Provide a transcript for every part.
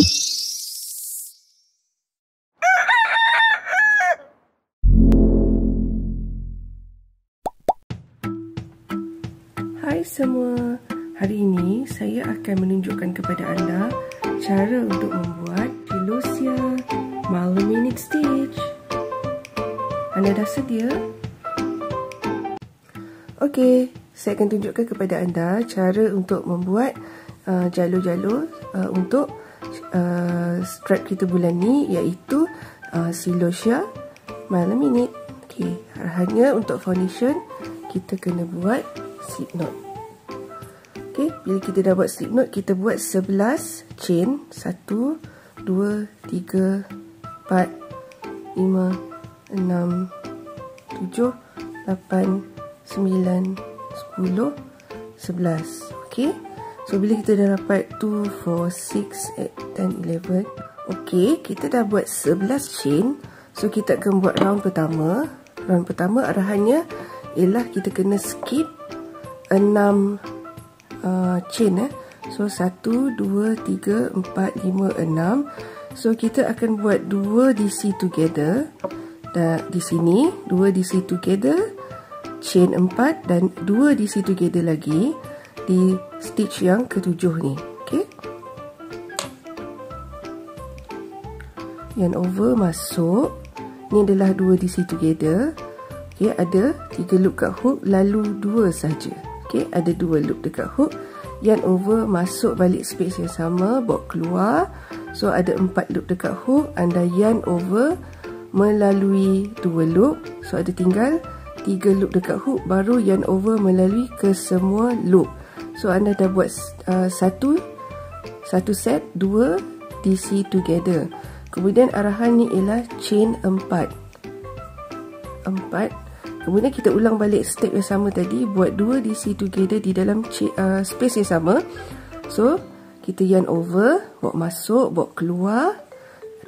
Hai semua, hari ini saya akan menunjukkan kepada anda cara untuk membuat Filosia Malaminate Stitch. Anda dah sedia? Okey, saya akan tunjukkan kepada anda cara untuk membuat jalur-jalur untuk strap kita bulan ni, iaitu Filosia Malaminate. Okey, arahannya untuk foundation kita kena buat slip knot. Okey, bila kita dah buat slip knot, kita buat 11 chain. 1, 2, 3, 4, 5, 6, 7, 8, 9, 10, 11. Okey, so bila kita dah dapat 2, 4, 6, 8, 10, 11. Okey, kita dah buat 11 chain. So kita akan buat round pertama. Round pertama arahannya ialah kita kena skip 6 chain. So 1, 2, 3, 4, 5, 6. So kita akan buat 2 DC together. Dan di sini 2 DC together, chain 4 dan 2 DC together lagi di stitch yang ke-7 ni. Okey. Yarn over masuk. Ni adalah 2 DC together. Okey, ada 3 loop kat hook, lalu 2 saja. Okey, ada 2 loop dekat hook. Yarn over masuk balik space yang sama, bawa keluar. So ada 4 loop dekat hook, anda yarn over melalui 2 loop. So ada tinggal 3 loop dekat hook, baru yarn over melalui ke semua loop. So anda dah buat satu set 2 DC together. Kemudian arahan ni ialah chain 4. Kemudian kita ulang balik step yang sama tadi, buat 2 DC together di dalam space yang sama. So kita yarn over, bawa masuk, bawa keluar,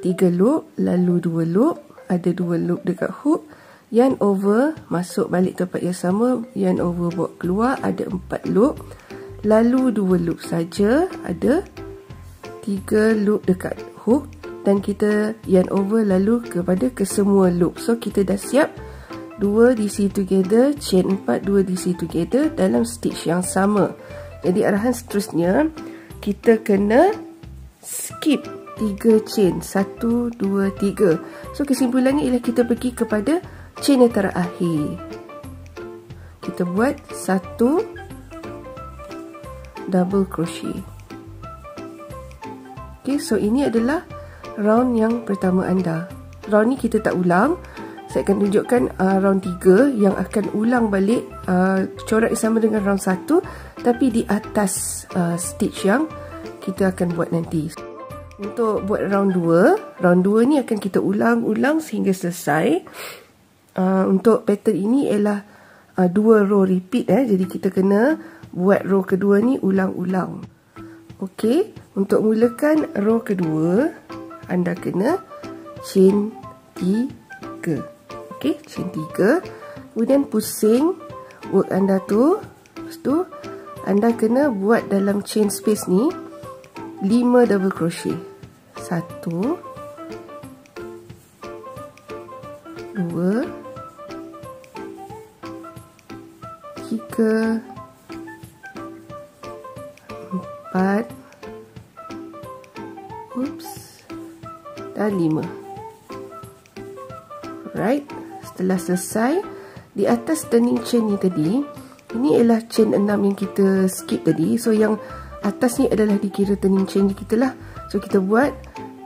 3 loop, lalu 2 loop, ada 2 loop dekat hook, yarn over, masuk balik tempat yang sama, yarn over, bawa keluar, ada 4 loop, lalu 2 loop saja, ada 3 loop dekat hook, dan kita yarn over lalu kepada kesemua loop. So kita dah siap 2 DC together, chain 4, 2 DC together dalam stitch yang sama. Jadi arahan seterusnya kita kena skip 3 chain, 1, 2, 3. So kesimpulannya ialah kita pergi kepada chain yang terakhir. Kita buat 1 double crochet. Okay, so ini adalah round yang pertama anda. Round ni kita tak ulang. Saya akan tunjukkan round 3 yang akan ulang balik corak yang sama dengan round 1, tapi di atas stitch yang kita akan buat nanti. Untuk buat round 2 ni akan kita ulang-ulang sehingga selesai. Untuk pattern ini ialah 2 row repeat. Jadi kita kena buat row kedua ni ulang-ulang. Okey, untuk mulakan row kedua, anda kena chain 3. Okey, chain 3. Kemudian pusing work anda tu. Lepas tu anda kena buat dalam chain space ni 5 double crochet. 1, 2, 3, 4, dan 5. Alright, setelah selesai, di atas turning chain ni tadi, ini ialah chain 6 yang kita skip tadi. So yang atas ni adalah dikira turning chain kita lah. So kita buat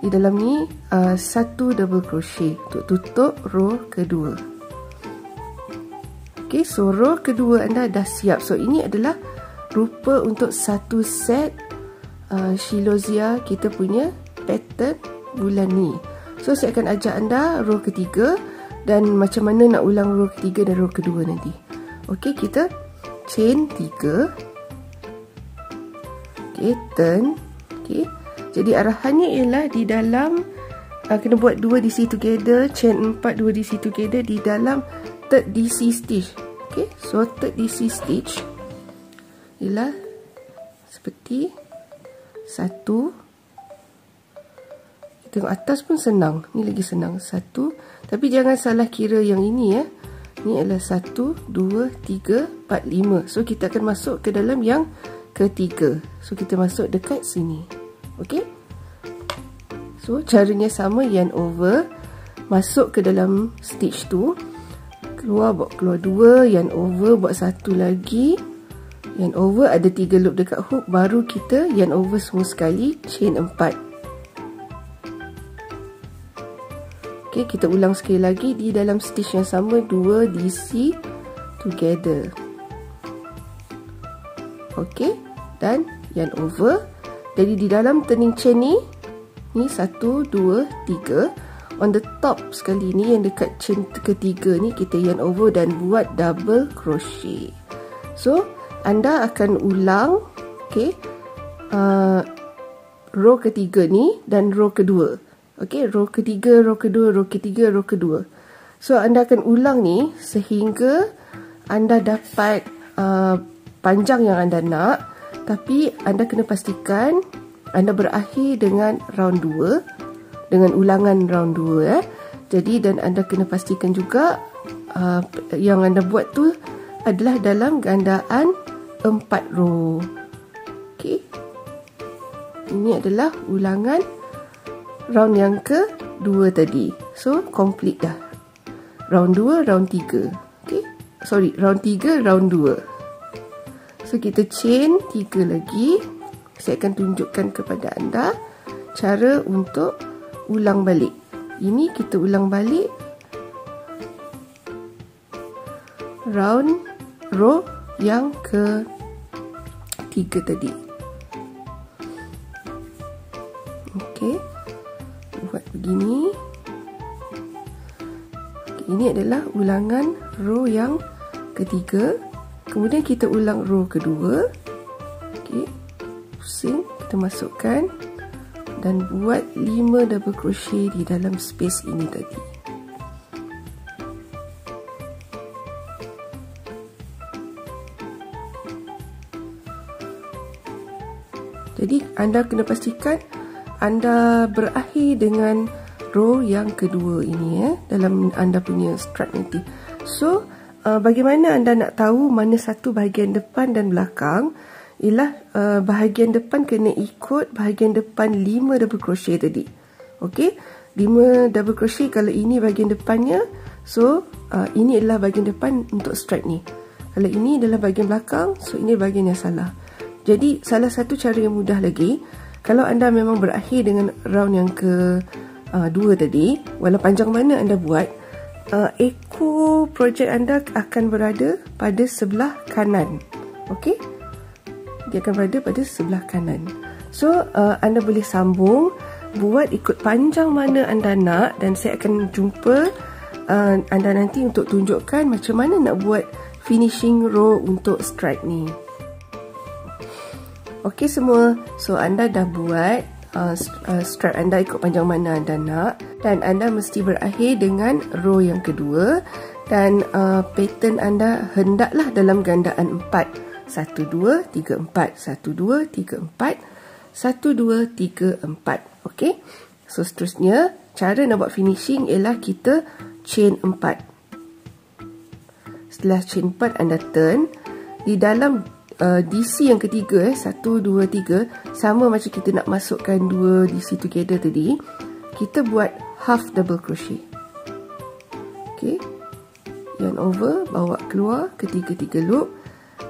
di dalam ni 1 double crochet untuk tutup row kedua. Okay, so row kedua anda dah siap. So ini adalah rupa untuk satu set Filosia kita punya pattern bulan ni. So saya akan ajak anda row ketiga dan macam mana nak ulang row ketiga dan row kedua nanti. Okey, kita chain 3. Okey, turn. Okey. Jadi arahannya ialah di dalam kena buat 2 DC together, chain 4, 2 DC together di dalam third DC stitch. Okey, so third DC stitch ialah seperti 1, Tengok atas pun senang. Ni lagi senang. 1. Tapi jangan salah kira yang ini ya. Ni adalah 1, 2, 3, 4, 5. So kita akan masuk ke dalam yang ketiga. So kita masuk dekat sini. Okey? So caranya sama, yarn over, masuk ke dalam stitch tu. Keluar 2, yarn over, buat 1 lagi. Yarn over, ada 3 loop dekat hook, baru kita yarn over semua sekali, chain 4. Okay, kita ulang sekali lagi di dalam stitch yang sama, 2 DC together. Okay, dan yarn over. Jadi di dalam turning chain ni 1, 2, 3. On the top sekali ni, yang dekat chain ketiga ni, kita yarn over dan buat double crochet. So anda akan ulang, okay, row ketiga ni dan row kedua. Okey, row ketiga, row kedua, row ketiga, row kedua. So anda akan ulang ni sehingga anda dapat panjang yang anda nak. Tapi anda kena pastikan anda berakhir dengan round 2, dengan ulangan round 2 Jadi dan anda kena pastikan juga yang anda buat tu adalah dalam gandaan 4 row. Okey. Ini adalah ulangan round yang ke-2 tadi. So complete dah. Round 2, round 3. Okey. Sorry, round 3, round 2. So kita chain 3 lagi. Saya akan tunjukkan kepada anda cara untuk ulang balik. Ini kita ulang balik round row yang ke-3 tadi. Okey. Buat begini. Okay, ini adalah ulangan row yang ketiga. Kemudian kita ulang row kedua. Okey. Pusing, kita masukkan dan buat 5 double crochet di dalam space ini tadi. Jadi anda kena pastikan anda berakhir dengan row yang kedua ini dalam anda punya strap nanti. So bagaimana anda nak tahu mana satu bahagian depan dan belakang? Ialah bahagian depan kena ikut bahagian depan 5 double crochet tadi. Okey, 5 double crochet kalau ini bahagian depannya. So ini adalah bahagian depan untuk strap ni. Kalau ini adalah bahagian belakang, so ini bahagian yang salah. Jadi salah satu cara yang mudah lagi, kalau anda memang berakhir dengan round yang ke-2 tadi, walau panjang mana anda buat, ekor projek anda akan berada pada sebelah kanan. Okey? Dia akan berada pada sebelah kanan. So, anda boleh sambung, buat ikut panjang mana anda nak, dan saya akan jumpa anda nanti untuk tunjukkan macam mana nak buat finishing row untuk stripe ni. Okey semua, so anda dah buat strap anda ikut panjang mana anda nak, dan anda mesti berakhir dengan row yang kedua, dan pattern anda hendaklah dalam gandaan 4. 1, 2, 3, 4. 1, 2, 3, 4. 1, 2, 3, 4. Okey, so seterusnya cara nak buat finishing ialah kita chain 4. Setelah chain 4 anda turn di dalam DC yang ketiga, 1, 2, 3, sama macam kita nak masukkan 2 DC together tadi, kita buat half double crochet. Okey, yarn over, bawa keluar ketiga-tiga loop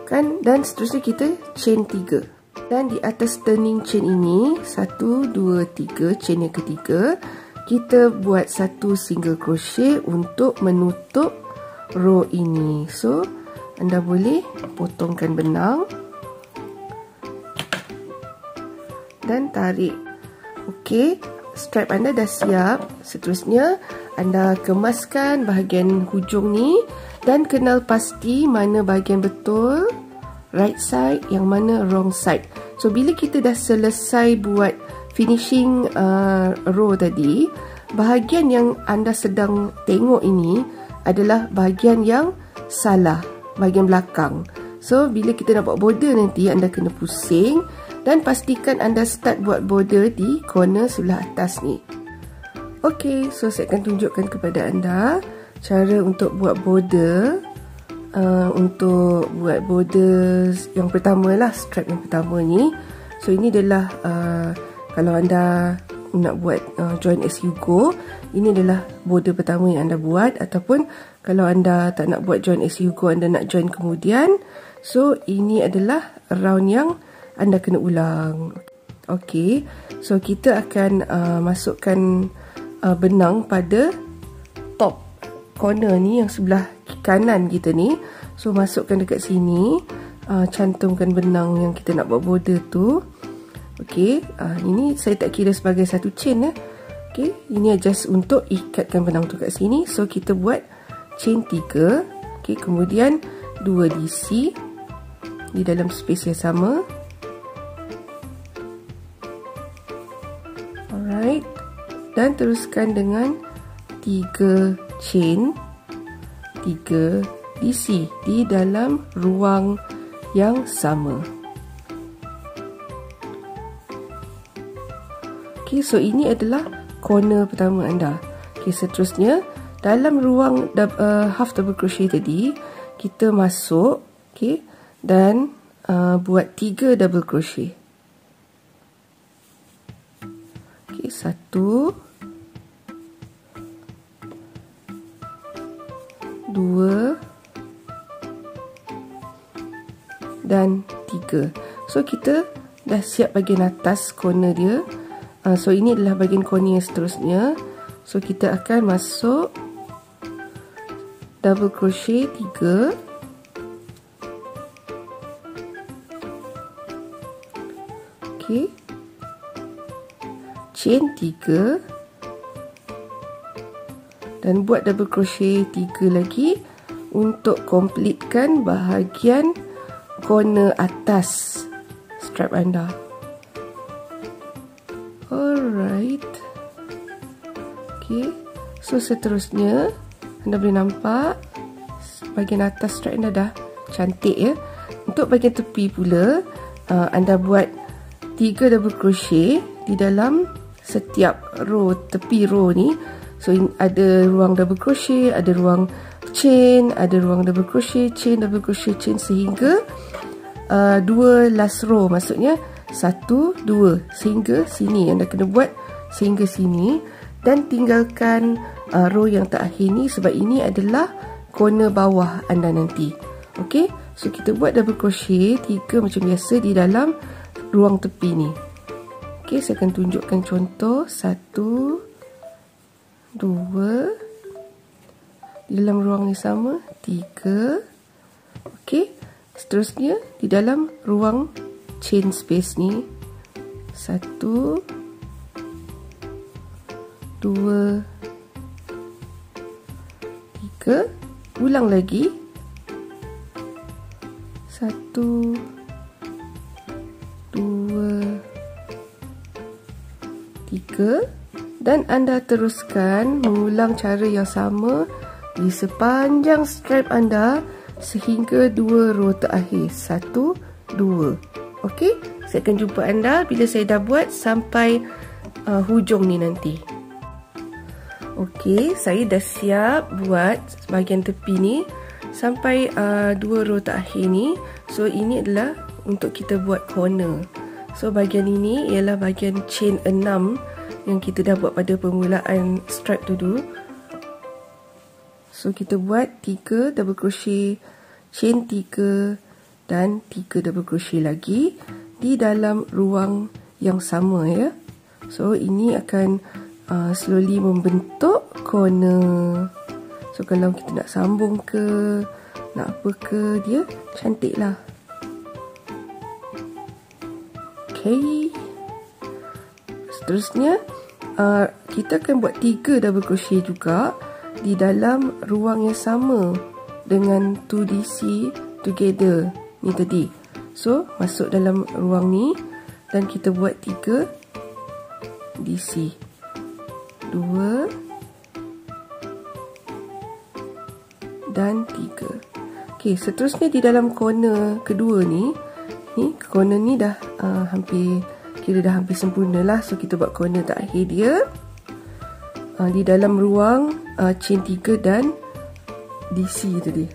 kan, dan seterusnya kita chain 3. Dan di atas turning chain ini, 1, 2, 3, chain yang ketiga, kita buat 1 single crochet untuk menutup row ini. So anda boleh potongkan benang dan tarik. Okey, strap anda dah siap. Seterusnya anda kemaskan bahagian hujung ni dan kenal pasti mana bahagian betul, right side, yang mana wrong side. So bila kita dah selesai buat finishing row tadi, bahagian yang anda sedang tengok ini adalah bahagian yang salah, bahagian belakang. So bila kita nak buat border nanti, anda kena pusing dan pastikan anda start buat border di corner sebelah atas ni. Okey, so saya akan tunjukkan kepada anda cara untuk buat border. Untuk buat border yang pertama lah, strap yang pertama ni. So ini adalah kalau anda nak buat join as you go, ini adalah border pertama yang anda buat. Ataupun kalau anda tak nak buat join as you go, anda nak join kemudian, so ini adalah round yang anda kena ulang. Okey, so kita akan masukkan benang pada top corner ni, yang sebelah kanan kita ni. So masukkan dekat sini, cantumkan benang yang kita nak buat border tu. Okey, ini saya tak kira sebagai satu chain ya. Okey, ini just untuk ikatkan benang tu kat sini. So kita buat chain 3. Okey, kemudian 2 DC di dalam space yang sama. Alright, dan teruskan dengan 3 chain 3 DC di dalam ruang yang sama. Okay, so ini adalah corner pertama anda. Okay, seterusnya dalam ruang half double crochet tadi, kita masuk, okay, dan buat 3 double crochet. Okay, 1, 2 dan 3. So kita dah siap bahagian atas corner dia. So ini adalah bahagian corner yang seterusnya. So kita akan masuk double crochet 3. Okay, chain 3 dan buat double crochet 3 lagi untuk completekan bahagian corner atas strap anda. Alright. Okay, so seterusnya anda boleh nampak bahagian atas strap anda dah cantik ya. Untuk bahagian tepi pula, anda buat 3 double crochet di dalam setiap row, tepi row ni. So ada ruang double crochet, ada ruang chain, ada ruang double crochet, chain, double crochet, chain, sehingga 2 last row, maksudnya 1, 2 sehingga sini. Anda kena buat sehingga sini dan tinggalkan row yang terakhir ni, sebab ini adalah corner bawah anda nanti. Okey, so kita buat double crochet 3 macam biasa di dalam ruang tepi ni. Okey, saya akan tunjukkan contoh. 1, 2 di dalam ruang yang sama, 3. Okey, seterusnya di dalam ruang chain space ni, 1, 2, 3. Ulang lagi, 1, 2, 3. Dan anda teruskan mengulang cara yang sama di sepanjang strap anda sehingga 2 row terakhir. 1, 2. Okey, saya akan jumpa anda bila saya dah buat sampai hujung ni nanti. Okey, saya dah siap buat bahagian tepi ni sampai 2 row terakhir ni. So ini adalah untuk kita buat corner. So bahagian ini ialah bahagian chain 6 yang kita dah buat pada permulaan strap tu dulu. So kita buat 3 double crochet, chain 3 dan 3 double crochet lagi di dalam ruang yang sama ya. So ini akan slowly membentuk corner. So kalau kita nak sambung ke, nak apa ke, dia cantik lah. Okay, seterusnya kita akan buat 3 double crochet juga di dalam ruang yang sama dengan 2DC together ni tadi. So masuk dalam ruang ni dan kita buat 3 DC, 2 dan 3. Okey, seterusnya di dalam corner kedua ni, corner ni dah hampir sempurna lah. So kita buat corner terakhir dia. di dalam ruang chain 3 dan DC tadi.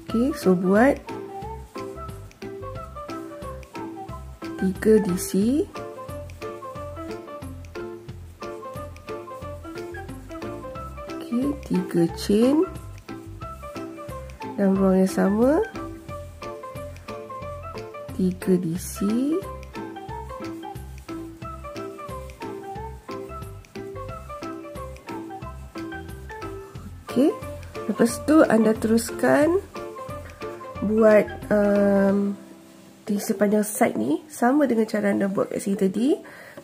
Okay, so buat 3 DC, okay, 3 chain dalam ruang yang sama, 3 DC, okay. Lepas tu anda teruskan buat di sepanjang side ni sama dengan cara anda buat kat sini tadi,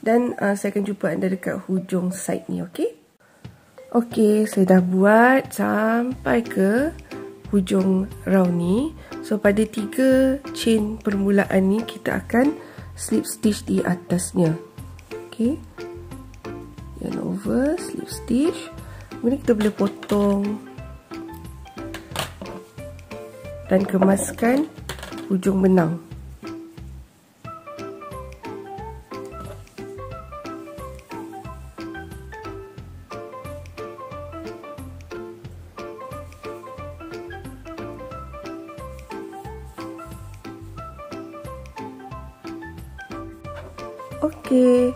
dan saya akan jumpa anda dekat hujung side ni, okey. Okey, saya dah buat sampai ke hujung round ni. So pada 3 chain permulaan ni kita akan slip stitch di atasnya. Okey. Yarn over, slip stitch. Kemudian kita boleh potong dan kemaskan hujung benang. Okey,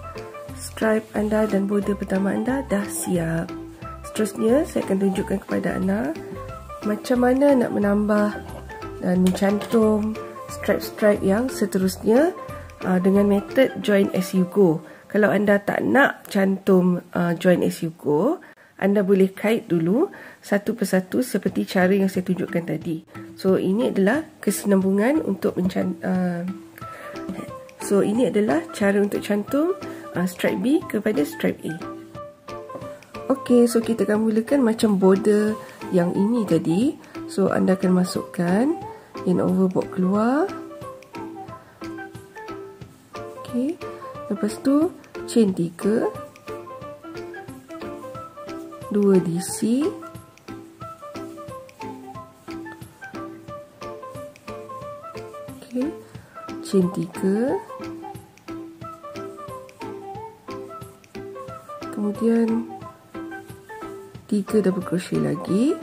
stripe anda dan border pertama anda dah siap. Seterusnya saya akan tunjukkan kepada anda macam mana nak menambah dan mencantum stripe-stripe yang seterusnya dengan metod join as you go. Kalau anda tak nak cantum join as you go, anda boleh kait dulu satu persatu seperti cara yang saya tunjukkan tadi. So ini adalah kesinambungan untuk So ini adalah cara untuk cantum stripe B kepada stripe A. Okey, so kita akan mulakan macam border yang ini tadi. So anda akan masukkan yarn over bawa keluar. Okey, lepas tu chain 3, 2 DC, okey, chain 3, kemudian 3 double crochet lagi,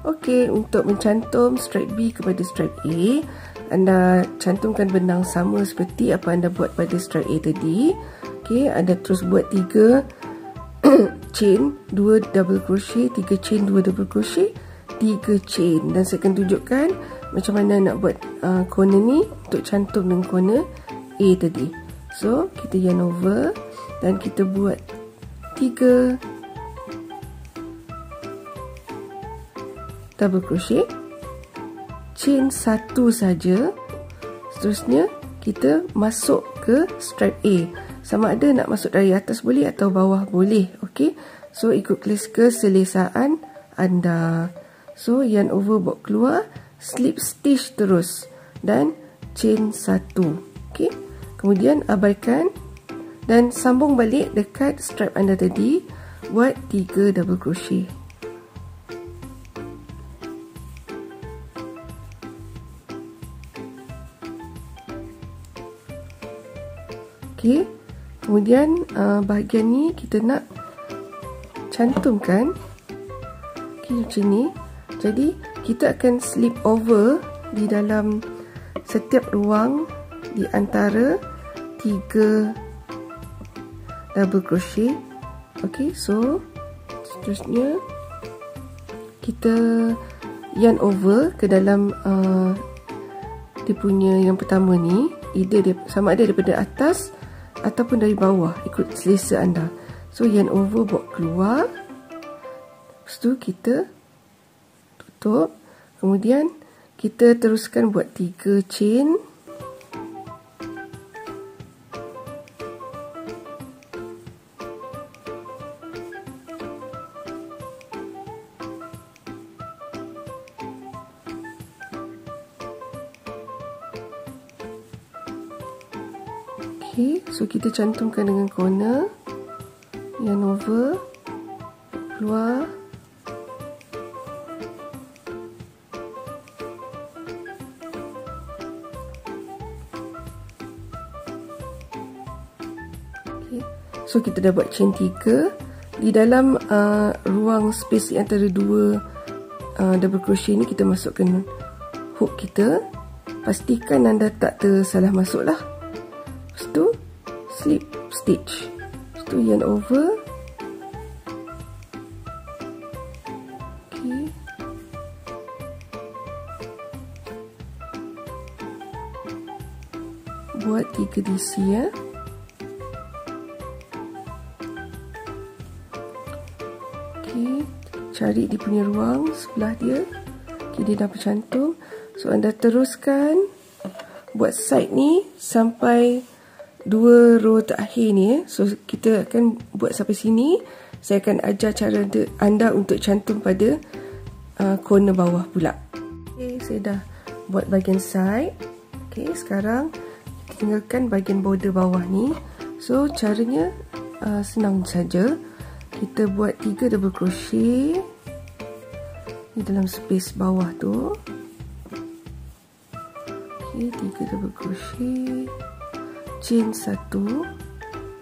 okey. Untuk mencantum stripe B kepada stripe A, anda cantumkan benang sama seperti apa anda buat pada stripe A tadi. Okey, anda terus buat 3 chain 2 double crochet, 3 chain 2 double crochet, 3 chain, dan saya akan tunjukkan macam mana nak buat corner ni untuk cantum dengan corner A tadi. So kita yarn over dan kita buat 3 double crochet, chain 1 saja. Seterusnya kita masuk ke stripe A. Sama ada nak masuk dari atas boleh atau bawah boleh. Okey. So ikut keselesaan anda. So yarn over bawa keluar, slip stitch terus dan chain 1. Okey. Kemudian abaikan dan sambung balik dekat stripe anda tadi, buat 3 double crochet. Okey. Kemudian bahagian ni kita nak cantumkan. Okey, macam ni. Jadi kita akan slip over di dalam setiap ruang di antara 3 double crochet. Okey, so seterusnya kita yarn over ke dalam dia punya yang pertama ni, either dia sama ada daripada atas ataupun dari bawah, ikut selesa anda. So yarn over bawa keluar, lepas tu kita tutup, kemudian kita teruskan buat 3 chain, okey. So kita cantumkan dengan corner, yarn over keluar, So kita dah buat chain 3 di dalam ruang space antara dua double crochet ni. Kita masukkan hook kita. Pastikan anda tak tersalah masuk lah. Lepas tu slip stitch. Lepas tu yarn over. Okay. Buat 3 DC ya. Okay. Cari dia punya ruang sebelah dia. Okay, dia dah bercantum. So anda teruskan buat side ni sampai 2 row terakhir ni. So kita akan buat sampai sini. Saya akan ajar cara anda untuk cantum pada corner bawah pula. Okay, saya dah buat bahagian side. Okay, sekarang kita tinggalkan bahagian border bawah ni. So caranya senang saja. Kita buat 3 double crochet di dalam space bawah tu. Okay, 3 double crochet, chain 1,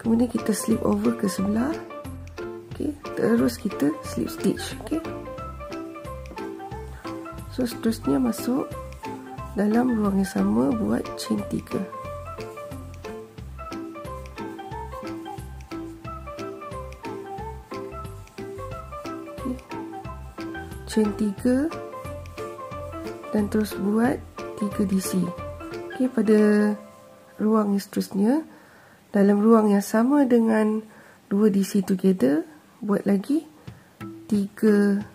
kemudian kita slip over ke sebelah. Okay, terus kita slip stitch. Okay, so seterusnya masuk dalam ruang yang sama, buat chain 3. Okay, chain 3 dan terus buat 3 DC. Okay, pada ruang yang seterusnya, dalam ruang yang sama dengan 2 DC together, buat lagi 3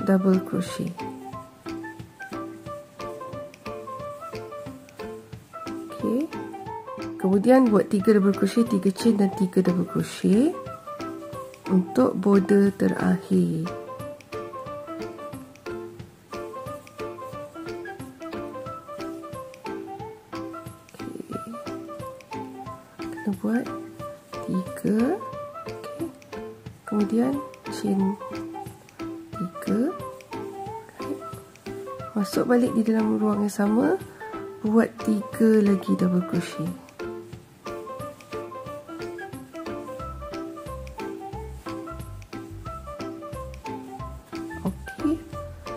double crochet. Okay, kemudian buat 3 double crochet, 3 chain dan 3 double crochet untuk border terakhir. Kita buat 3. Okay. Kemudian chain 3. Okay. Masuk balik di dalam ruang yang sama, buat 3 lagi double crochet.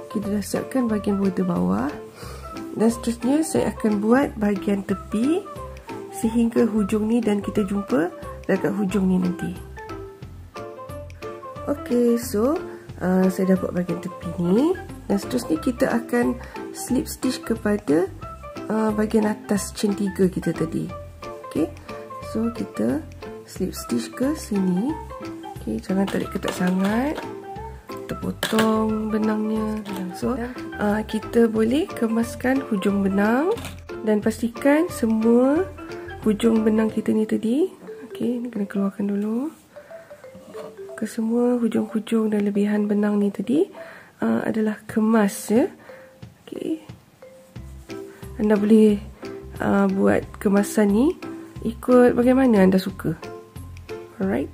Kita dah siapkan bahagian border bawah, dan seterusnya saya akan buat bahagian tepi sehingga hujung ni, dan kita jumpa dekat hujung ni nanti. Ok, so saya dah buat bahagian tepi ni, dan seterusnya kita akan slip stitch kepada bahagian atas chain 3 kita tadi. Ok, so kita slip stitch ke sini. Ok, jangan tarik ketat sangat, potong benangnya. So kita boleh kemaskan hujung benang, dan pastikan semua hujung benang kita ni tadi, okey, ni kena keluarkan dulu. Ke semua hujung-hujung dan lebihan benang ni tadi adalah kemas ya. Okey, anda boleh buat kemasan ni ikut bagaimana anda suka. Alright.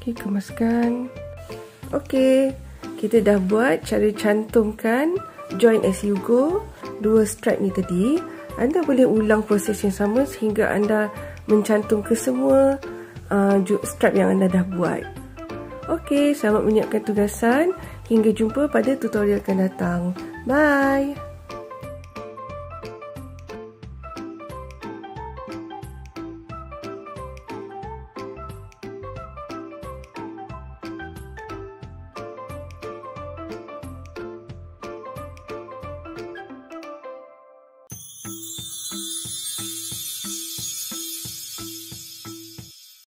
Kemaskan. Okey, kita dah buat cara cantumkan join as you go 2 stripe ni tadi. Anda boleh ulang proses yang sama sehingga anda mencantum ke semua stripe yang anda dah buat. Okey, selamat menyiapkan tugasan. Hingga jumpa pada tutorial akan datang. Bye.